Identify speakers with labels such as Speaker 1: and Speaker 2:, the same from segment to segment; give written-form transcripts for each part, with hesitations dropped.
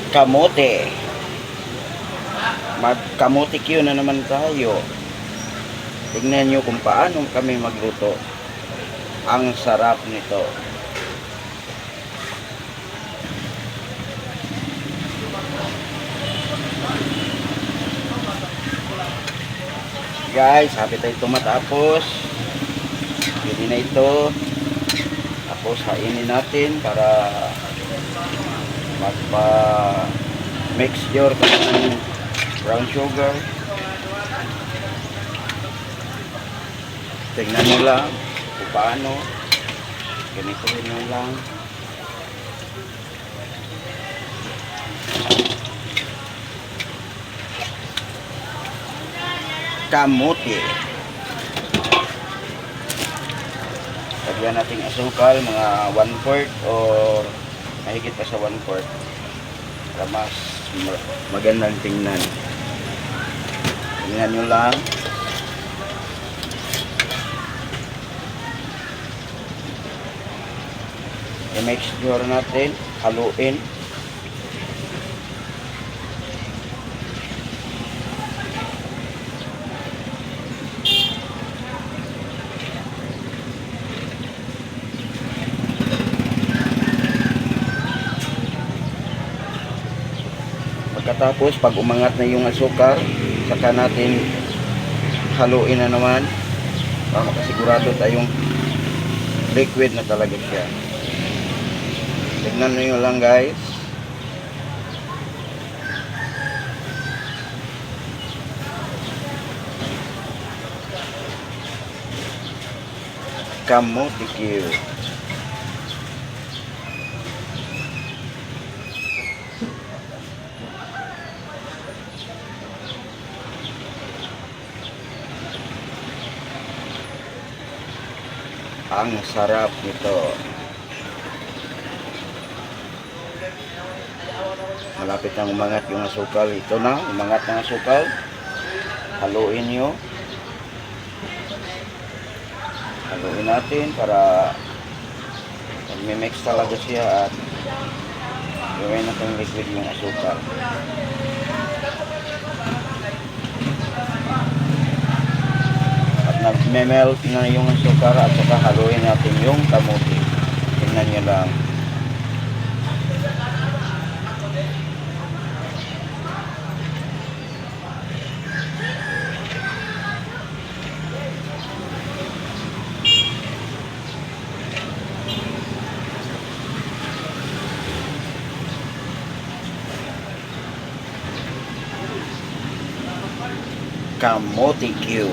Speaker 1: Kamote. Magkamote Q na naman tayo. Tingnan nyo kung paano kami magluto. Ang sarap nito. Guys, happy tayo ito matapos. Pwede na ito. Tapos hainin natin para magpa-mixture ng brown sugar. Tingnan nyo lang kung paano. Ganito nyo lang. Kamote. Lagyan natin asukal, mga 1/4 o mahigit pa sa 1/4 para mas magandang tingnan. Tingnan nyo lang. I-make sure natin, haluin. Pagkatapos, pag umangat na yung asukar, saka natin haluin na naman para makasigurado tayong liquid na talaga siya. Tignan nyo lang guys. Kamote Q. Ang sarap nito. Malapit nang umangat yung asukal. Ito na, umangat ng asukal. Haluin nyo. Haluin natin para mag-mix talaga siya at gawin natin liquid yung asukal. At nag-melt na yung asukal at saka haluin natin yung kamote. Tingnan nyo lang. Kamote Q.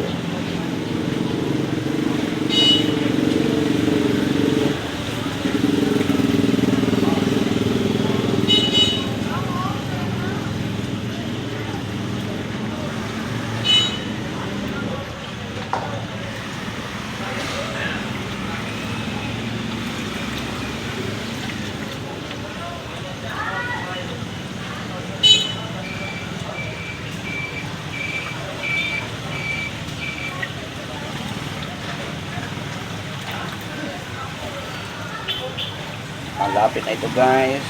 Speaker 1: Malapit na ito guys.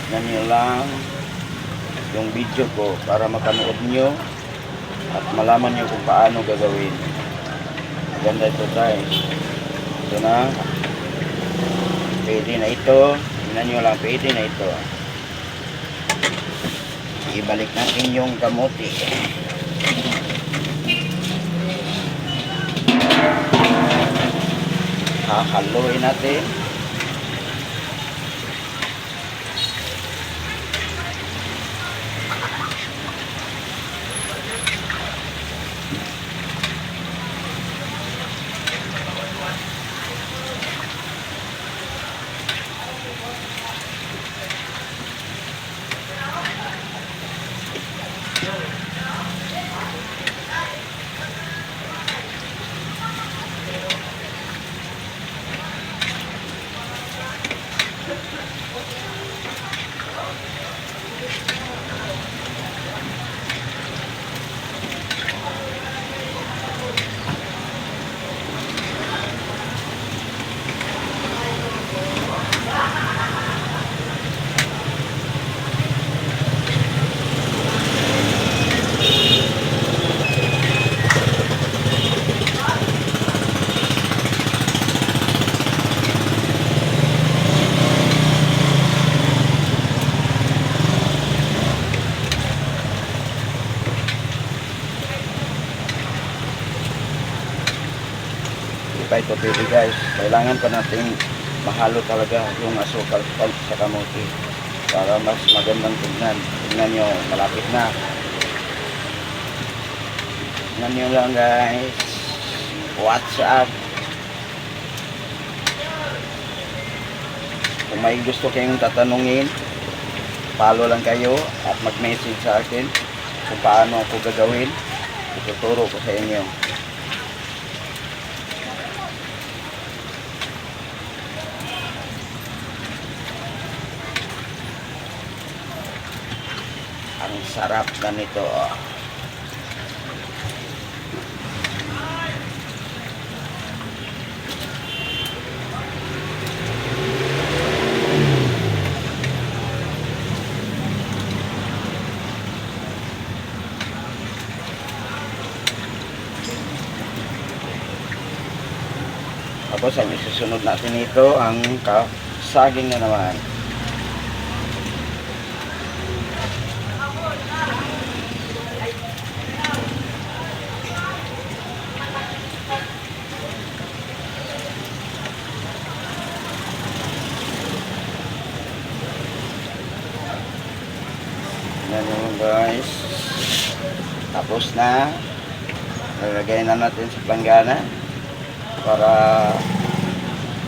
Speaker 1: Tignan nyo lang yung video ko para mapanood nyo at malaman nyo kung paano gagawin. Maganda ito guys. Ito na. Pwede na ito. Tignan nyo lang, pwede na ito. Ibalik natin yung kamote. Hahaluin natin. ito pwede guys. Kailangan pa natin mahalo talaga yung asukal sa kamote para mas magandang tignan. Tignan nyo, malapit na. Tignan nyo lang guys. What's up? Kung may gusto kayong tatanungin, follow lang kayo at mag-message sa akin kung paano ako gagawin. Ituturo ko sa inyo. Ang sarap na nito. Tapos ang isusunod natin ito ang saging na naman. Yan yun guys. Tapos na. Lalagay na natin sa planggana para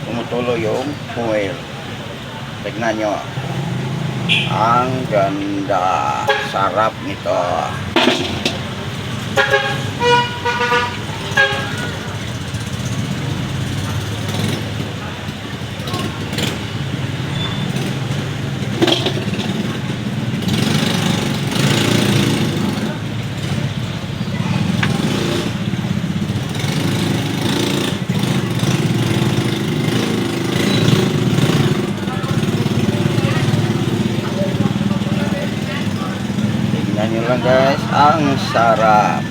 Speaker 1: tumutulo yung oil. Tignan nyo. Ang ganda. Sarap nito. Tignan nyo lang guys, ang sarap.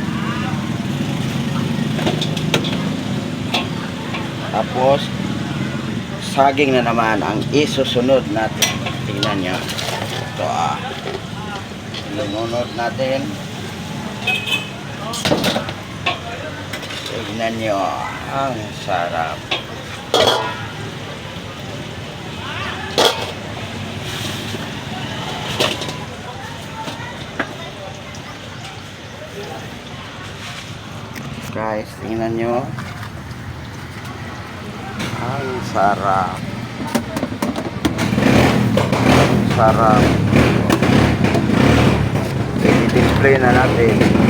Speaker 1: Tapos saging na naman ang isusunod natin. Tignan nyo. Ito lunod natin. Tignan nyo, ang sarap. Guys, tingnan nyo. Ang sarap. Ang sarap. I-display na natin.